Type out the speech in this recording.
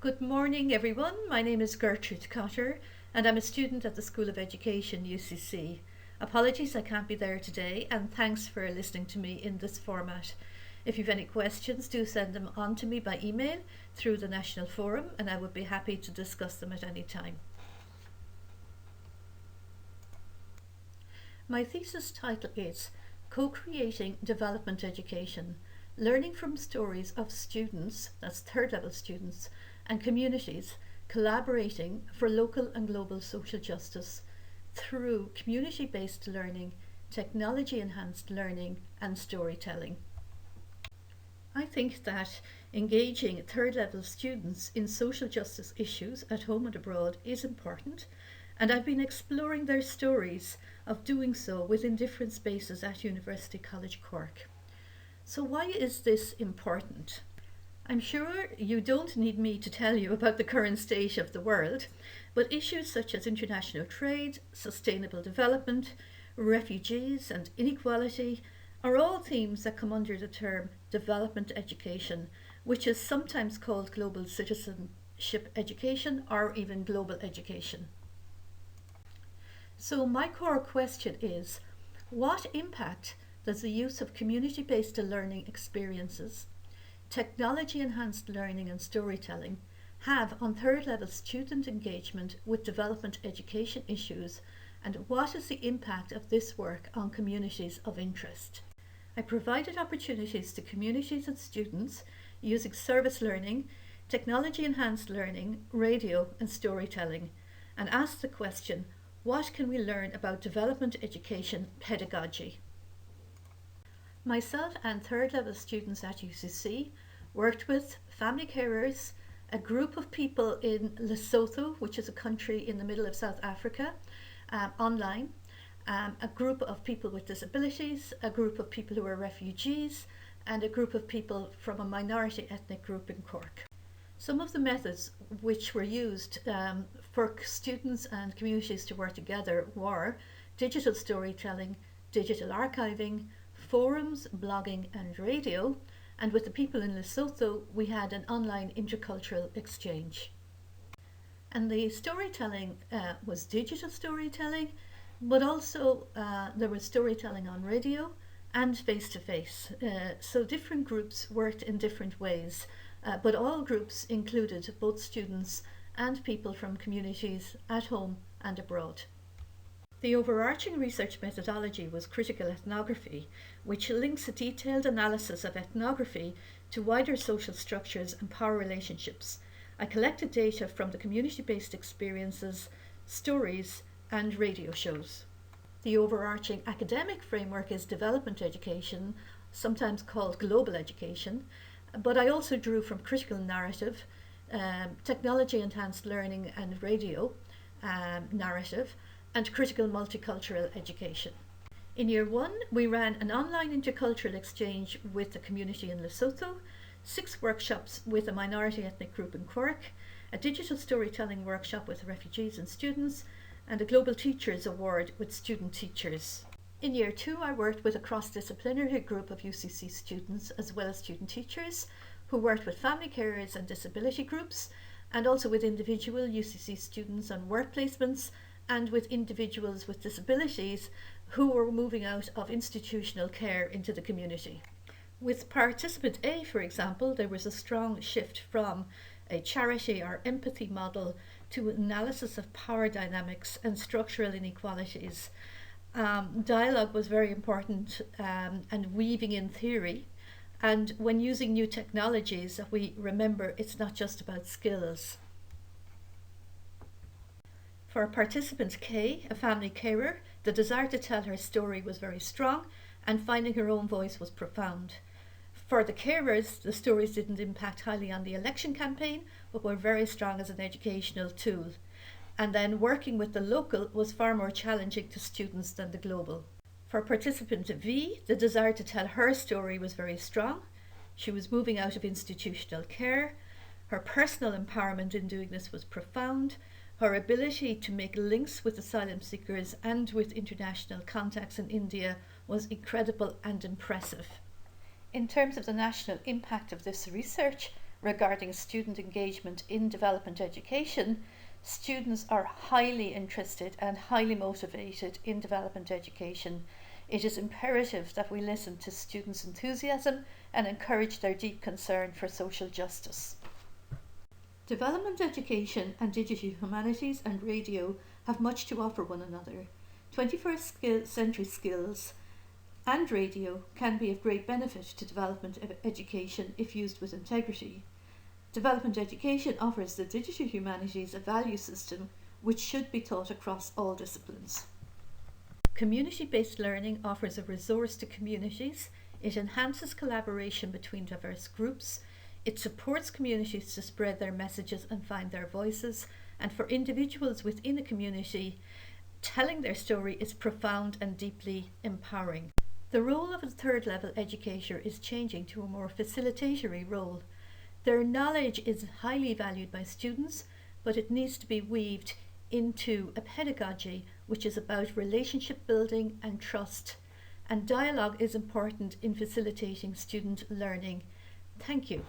Good morning, everyone. My name is Gertrude Cotter, and I'm a student at the School of Education, UCC. Apologies I can't be there today, and thanks for listening to me in this format. If you've any questions, do send them on to me by email through the National Forum, and I would be happy to discuss them at any time. My thesis title is Co-Creating Development Education, Learning from Stories of Students, that's third level students, and communities collaborating for local and global social justice through community-based learning, technology-enhanced learning, and storytelling. I think that engaging third level students in social justice issues at home and abroad is important, and I've been exploring their stories of doing so within different spaces at University College Cork. So why is this important? I'm sure you don't need me to tell you about the current state of the world, but issues such as international trade, sustainable development, refugees and inequality are all themes that come under the term development education, which is sometimes called global citizenship education or even global education. So my core question is, what impact does the use of community-based learning experiences, technology-enhanced learning and storytelling have on third level student engagement with development education issues, and what is the impact of this work on communities of interest? I provided opportunities to communities and students using service learning, technology-enhanced learning, radio and storytelling, and asked the question, what can we learn about development education pedagogy? Myself and third level students at UCC worked with family carers, a group of people in Lesotho, which is a country in the middle of South Africa, online, a group of people with disabilities, a group of people who are refugees, and a group of people from a minority ethnic group in Cork. Some of the methods which were used for students and communities to work together were digital storytelling, digital archiving, forums, blogging and radio, and with the people in Lesotho we had an online intercultural exchange. And the storytelling was digital storytelling, but also there was storytelling on radio and face-to-face. So different groups worked in different ways, but all groups included both students and people from communities at home and abroad. The overarching research methodology was critical ethnography, which links a detailed analysis of ethnography to wider social structures and power relationships. I collected data from the community-based experiences, stories, and radio shows. The overarching academic framework is development education, sometimes called global education, but I also drew from critical narrative, technology-enhanced learning and radio narrative, and critical multicultural education. In year one, we ran an online intercultural exchange with the community in Lesotho, 6 workshops with a minority ethnic group in Cork, a digital storytelling workshop with refugees and students, and a Global Teachers Award with student teachers. In year two, I worked with a cross-disciplinary group of UCC students as well as student teachers who worked with family carers and disability groups, and also with individual UCC students on work placements and with individuals with disabilities who were moving out of institutional care into the community. With participant A, for example, there was a strong shift from a charity or empathy model to analysis of power dynamics and structural inequalities. Dialogue was very important, and weaving in theory. And when using new technologies, we remember it's not just about skills. For participant K, a family carer, the desire to tell her story was very strong, and finding her own voice was profound. For the carers, the stories didn't impact highly on the election campaign, but were very strong as an educational tool. And then working with the local was far more challenging to students than the global. For participant V, the desire to tell her story was very strong. She was moving out of institutional care. Her personal empowerment in doing this was profound. Her ability to make links with asylum seekers and with international contacts in India was incredible and impressive. In terms of the national impact of this research, regarding student engagement in development education, students are highly interested and highly motivated in development education. It is imperative that we listen to students' enthusiasm and encourage their deep concern for social justice. Development education and digital humanities and radio have much to offer one another. 21st century skills and radio can be of great benefit to development education if used with integrity. Development education offers the digital humanities a value system which should be taught across all disciplines. Community-based learning offers a resource to communities. It enhances collaboration between diverse groups. It supports communities to spread their messages and find their voices. And for individuals within a community, telling their story is profound and deeply empowering. The role of a third level educator is changing to a more facilitatory role. Their knowledge is highly valued by students, but it needs to be weaved into a pedagogy which is about relationship building and trust. And dialogue is important in facilitating student learning. Thank you.